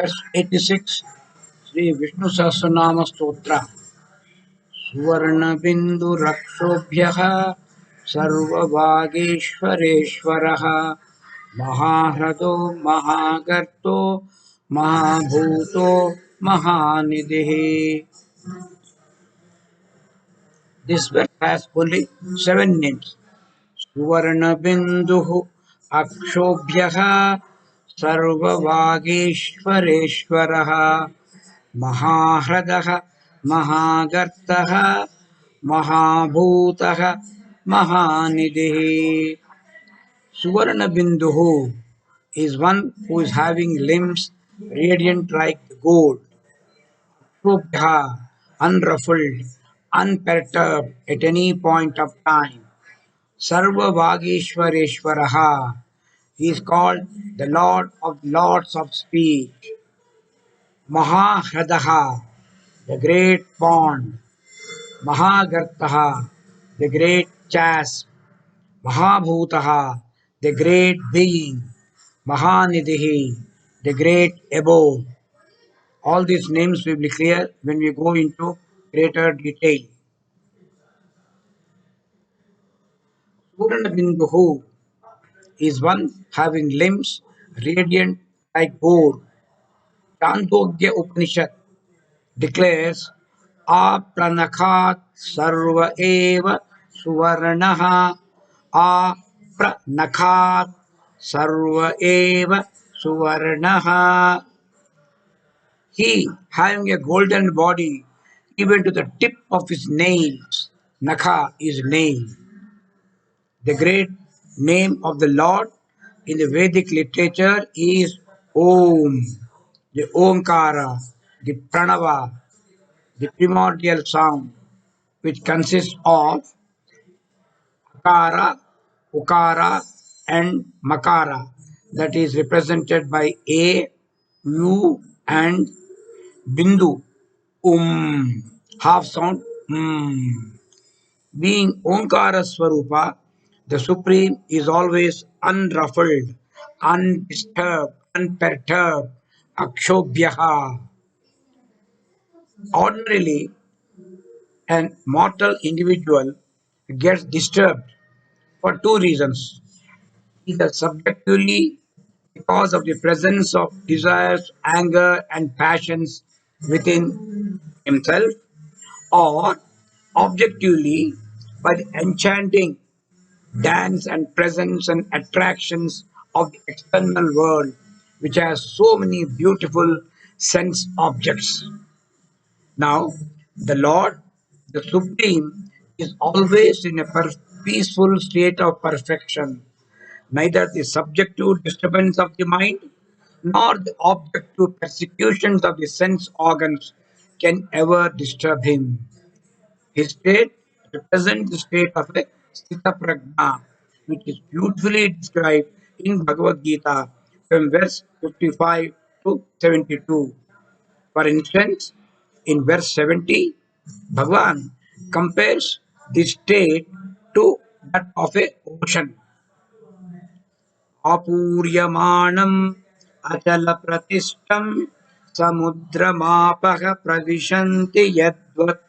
Verse 86, Sri Vishnu Sahasranaama Stotram. सुवर्णबिन्दुरक्षोभ्यः सर्वभागेश्वरेश्वरः महाह्रदो महागर्तो महाभूतो महानिधिः. This verse has only 7 names. सुवर्णबिन्दुः अक्षोभ्यः सर्वभागेश्वरेश्वरः महाह्रदः महागर्तः महाभूतः महानिधिः. Suvarna Binduhu is one who is having limbs radiant like gold, Shubha, unruffled, unperturbed at any point of time. Sarva Vagishwareshwaraha. He is called the Lord of Lords of Speech. Mahahradaha, the great pond. Mahagartaha, the great chasm. Mahabhutaha, the great being. Mahanidhi, the great abode. All these names will be clear when we go into greater detail. Purnabinduhu is one having limbs radiant like gold. Chandogya Upanishad declares Apranakhat Sarva Eva Suvarnaha Apranakhat Sarva Eva Suvarnaha. He, having a golden body, even to the tip of his nails, Nakha is nail. The great name of the Lord in the Vedic literature is Om, the Omkara, the Pranava, the primordial sound, which consists of Akara, Ukara, and Makara, that is represented by A, U, and Bindu, half sound, Being Omkara Swarupa, the Supreme is always unruffled, undisturbed, unperturbed, Akshobhyaha. Ordinarily, an mortal individual gets disturbed for two reasons. Either subjectively because of the presence of desires, anger, and passions within himself, or objectively by the enchanting dance and presence and attractions of the external world, which has so many beautiful sense objects. Now, the Lord, the Supreme, is always in a peaceful state of perfection. Neither the subjective disturbance of the mind nor the objective persecutions of the sense organs can ever disturb him. His state represents the state of a Sthita Prajna, which is beautifully described in Bhagavad Gita from verse 55 to 72. For instance, in verse 70, Bhagavan compares this state to that of a ocean. Apuryamaणम् अचलप्रतिष्ठम् समुद्रमापः प्रविशन्ति यद्वत्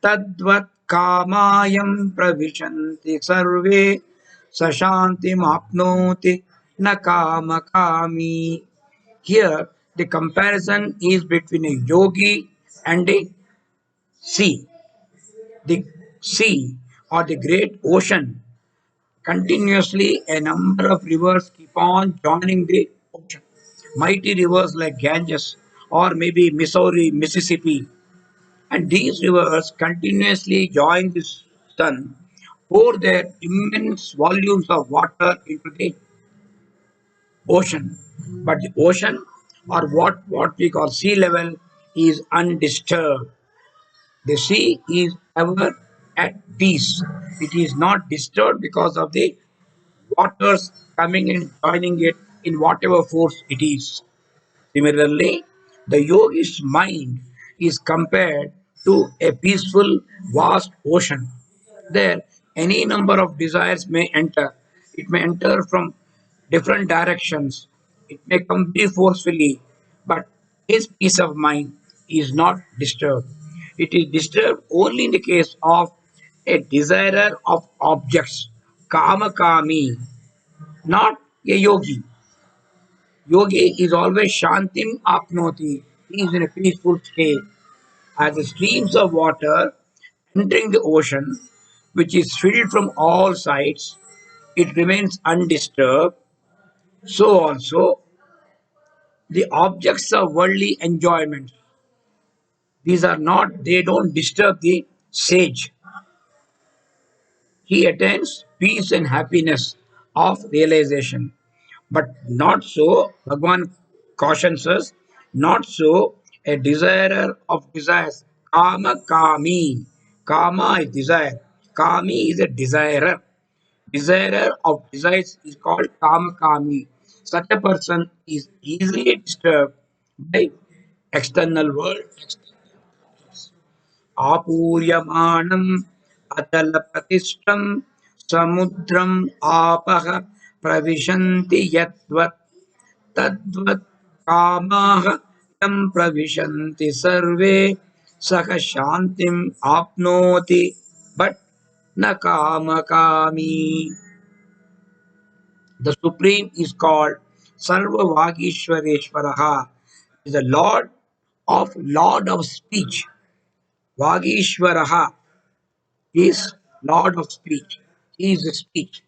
तद्वत् कामायं प्रविशन्ति सर्वे स शान्तिमाप्नोति न कामकामी. Here, the comparison is between a yogi and a sea. The sea or the great ocean, continuously a number of rivers keep on joining the ocean. Mighty rivers like Ganges or maybe Missouri, Mississippi, and these rivers continuously join the sun, pour their immense volumes of water into the ocean. But the ocean, or what we call sea level, is undisturbed. The sea is ever at peace. It is not disturbed because of the waters coming and joining it in whatever force it is. Similarly, the yogi's mind is compared to a peaceful, vast ocean. There, any number of desires may enter. It may enter from different directions. It may come very forcefully, but His peace of mind is not disturbed. It is disturbed only in the case of a desirer of objects, kamakami, not a yogi. Yogi is always shantim apnoti. He is in a peaceful state. As the streams of water entering the ocean, which is filled from all sides, it remains undisturbed. So also the objects of worldly enjoyment. These are not, they don't disturb the sage. He attains peace and happiness of realization. But not so, Bhagwan cautions us, not so a desirer of desires. Kama kami. Kama is desire. Kami is a desirer. Desirer of desires is called kama kami. Such a person is easily disturbed by external world, आपूर्यमाणम् अचलप्रतिष्ठम् समुद्रम् आपः प्रविशन्ति यद्वत् तद्वत् कामाः यं प्रविशन्ति सर्वे सः शान्तिम् आप्नोति but न कामकामी. The Supreme is called Sarva Vagishwareshwaraha, is the Lord of speech. Vagishwaraha is Lord of speech. He is the speech.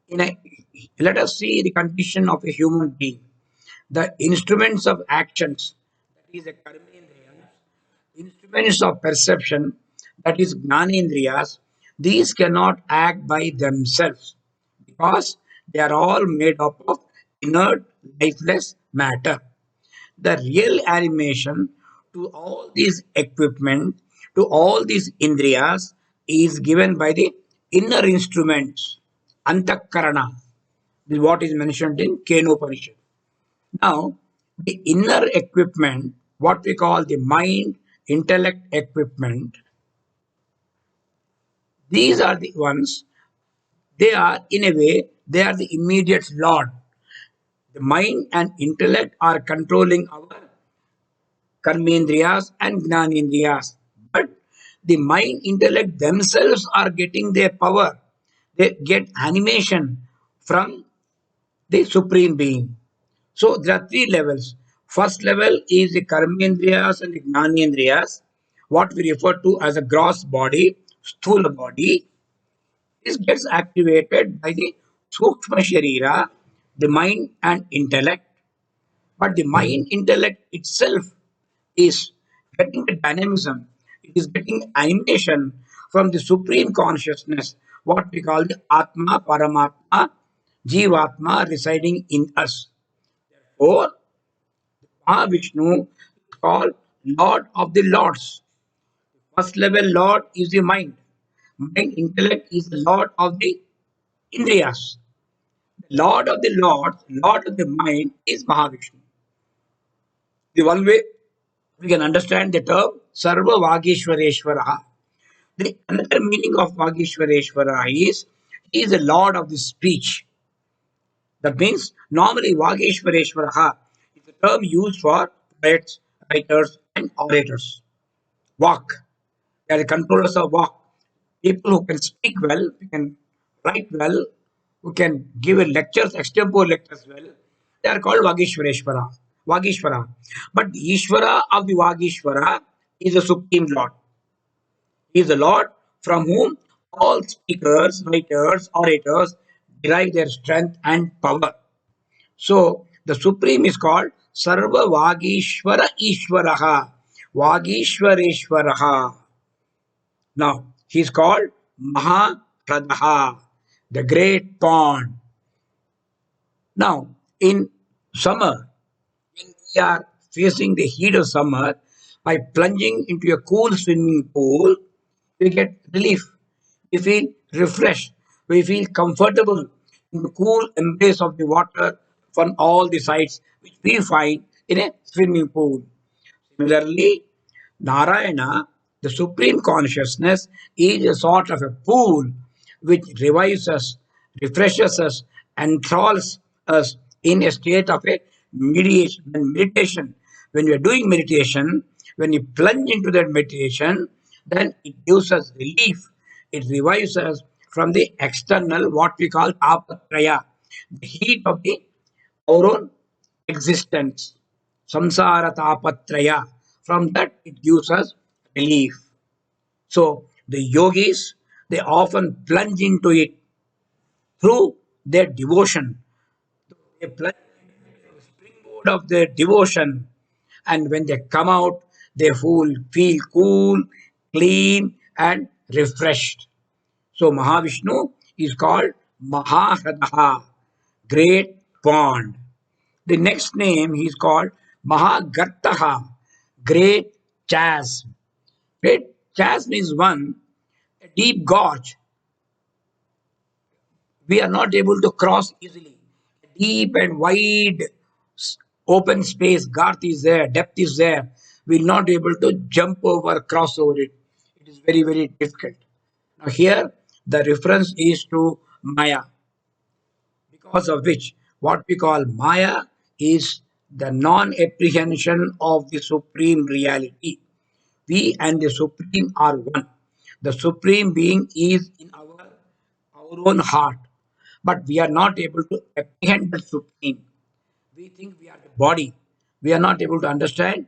In a, let us see the condition of a human being. The instruments of actions, that is the karmendriyas, instruments of perception, that is gnanendriyas, these cannot act by themselves because they are all made up of inert, lifeless matter. The real animation to all these equipment, to all these indriyas, is given by the inner instruments, antakarana. This is what is mentioned in Kenopanishad. Now, the inner equipment, what we call the mind, intellect equipment, these are the ones, they are in a way, they are the immediate Lord. The mind and intellect are controlling our karmendriyas and gnanendriyas. But the mind, intellect themselves are getting their power. They get animation from the Supreme Being. So there are three levels. First level is the karmendriyas and the gnanendriyas, what we refer to as a gross body, sthula body. This gets activated by the sukshma sharira, the mind and intellect. But the mind intellect itself is getting the dynamism, it is getting animation from the supreme consciousness, what we call the Atma, Paramatma, Jivatma residing in us. Or Vishnu is called Lord of the Lords. First level Lord is the mind. Mind intellect is the Lord of the Indriyas. Lord of the Lords, Lord of the mind is Mahavishnu. The one way we can understand the term Sarva Vagishwareshwaraha. The another meaning of Vagishwareshwara is he is the Lord of the speech. That means normally Vagishwareshwara is a term used for poets, writers, and orators. Vak. They are the controllers of Vak. People who can speak well, who can write well, who can give lectures, extempore lectures well. They are called Vagishwareshwara. Vagishwara. But the Ishvara of the Vagishwara is the Supreme Lord. He is the Lord from whom all speakers, writers, orators derive their strength and power. So the Supreme is called Sarva Vagishwara Ishwaraha. Vagishwareshwaraha. Now he is called Mahapradaha, the great pond. Now in summer, when we are facing the heat of summer, by plunging into a cool swimming pool, we get relief. We feel refreshed. We feel comfortable in the cool embrace of the water from all the sides which we find in a swimming pool. Similarly, Narayana, the Supreme Consciousness, is a sort of a pool which revives us, refreshes us, enthralls us in a state of a mediation. When meditation, when you are doing meditation, when you plunge into that meditation, then it gives us relief. It revives us from the external, what we call tapatraya, the heat of the our own existence, samsara tapatraya. From that, it gives us relief. So the yogis, they often plunge into it through their devotion. They plunge into the springboard of their devotion, and when they come out, they feel cool, clean, and refreshed. So Mahavishnu is called Mahahradaha, great pond. The next name he is called Mahagartaha, great chasm. Great chasm is one, a deep gorge we are not able to cross easily. Deep and wide open space, girth is there, depth is there. We're not able to jump over, cross over it. It is very, very difficult. Now, here the reference is to Maya, because of which what we call Maya is the non apprehension of the supreme reality. We and the supreme are one. The supreme being is in our own heart, but we are not able to apprehend the supreme. We think we are the body. We are not able to understand.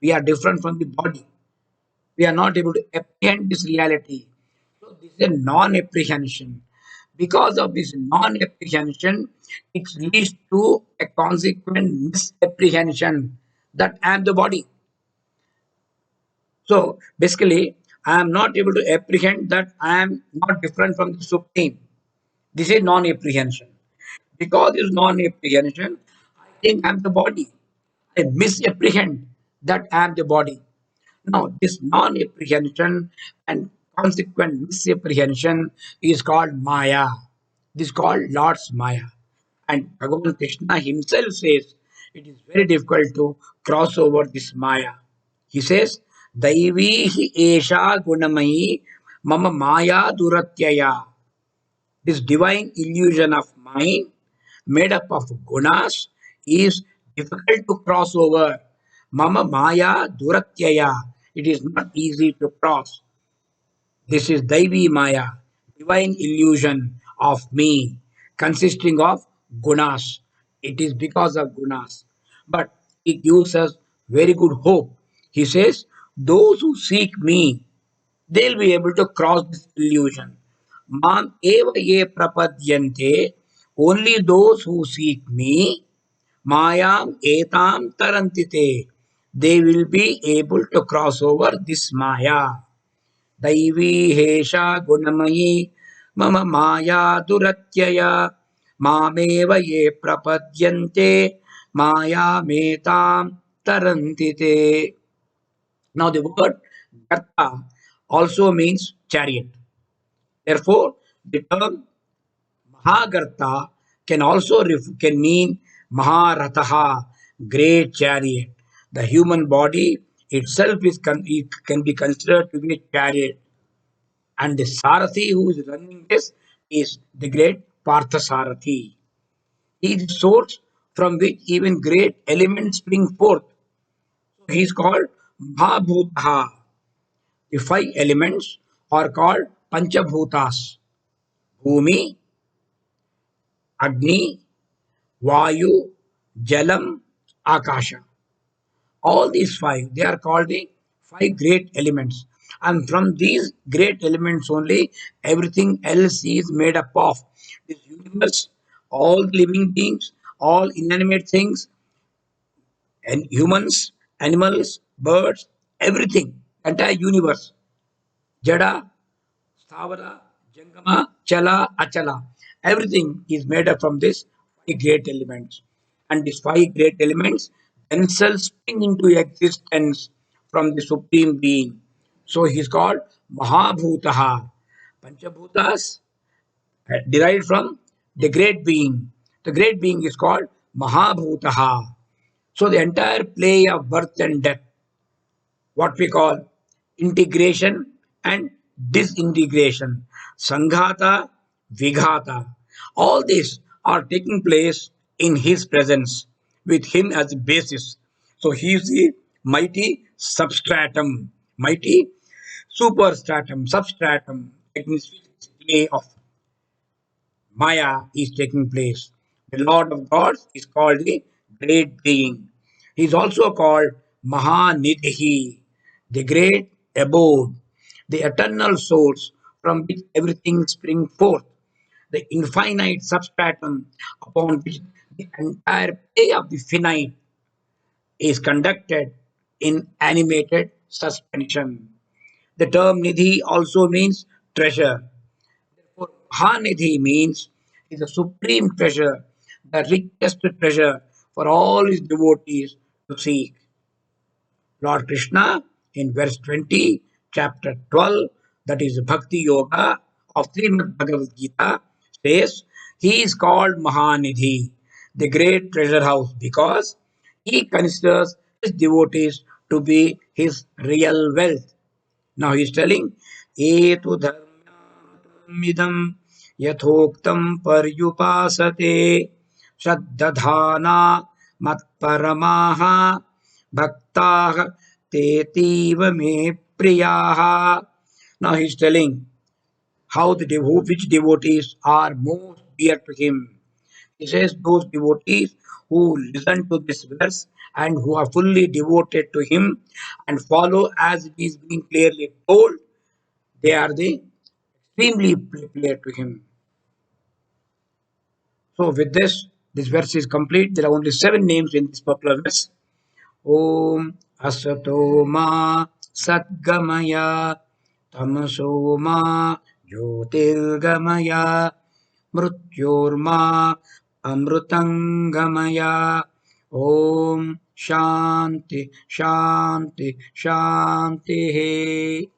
We are different from the body. We are not able to apprehend this reality. So this is a non-apprehension. Because of this non-apprehension, it leads to a consequent misapprehension that I am the body. So basically, I am not able to apprehend that I am not different from the supreme. This is non-apprehension. Because it's non-apprehension, I think I'm the body. I misapprehend that I am the body. Now, this non-apprehension and consequent misapprehension is called Maya. This is called Lord's Maya. And Bhagavan Krishna himself says it is very difficult to cross over this Maya. He says, Daivi hi esha gunamayi mama maya duratyaya. This divine illusion of mind, made up of gunas, is difficult to cross over. Mama Maya Duratyaya. It is not easy to cross. This is Daivi Maya, divine illusion of me, consisting of gunas. It is because of gunas. But it gives us very good hope. He says, those who seek me, they'll be able to cross this illusion. Mam eva ye prapadyante, only those who seek me, mayam etam tarantite, they will be able to cross over this maya. Daivi hesha gunamayi mama maya duratyaya mameva ye prapadyante maya metam tarantite. Now the word Garta also means chariot. Therefore, the term Mahagarta can also can mean Maharatha, great chariot. The human body itself it can be considered to be a chariot, and the Sarathi who is running this is the great Parthasarathi. He is the source from which even great elements spring forth. So he is called Mahabhutaha. The five elements are called Panchabhutas: Bhumi, Agni, Vayu, Jalam, Akasha. All these five, they are called the five great elements. And from these great elements only, everything else is made up of. This universe, all living beings, all inanimate things, and humans, animals, birds, everything, entire universe. Jada, Stavara, Jangama, Chala, Achala. Everything is made up from these five great elements. And these five great elements themselves spring into existence from the Supreme Being. So he is called Mahabhutaha. Panchabhutas derived from the great being. The great being is called Mahabhutaha. So the entire play of birth and death, what we call integration and disintegration, sanghata, vighata. All these are taking place in his presence with him as the basis. So he is the mighty substratum, mighty superstratum, substratum, display of Maya is taking place. The Lord of Gods is called the Great Being. He is also called Mahanidhi, the Great Abode, the eternal source from which everything springs forth, the infinite substratum upon which the entire play of the finite is conducted in animated suspension. The term Nidhi also means treasure. For Mahanidhi means is the supreme treasure, the richest treasure for all his devotees to seek. Lord Krishna in verse 20, chapter 12, that is Bhakti Yoga of Srimad Bhagavad Gita, says he is called Mahanidhi, the great treasure house, because he considers his devotees to be his real wealth. Now he is telling, Etu dharmidam yathoktam paryupasate shraddhana matparamaha bhaktaha tetiva me priyaha. Now he is telling how which devotees are most dear to him. He says those devotees who listen to this verse and who are fully devoted to him and follow as it is being clearly told, they are the extremely clear to him. So with this verse is complete. There are only 7 names in this popular verse. Om Asato Ma Satgamaya Tamaso Ma Jyotirgamaya Mrityorma Amrutangamaya. Om Shanti Shanti Shanti.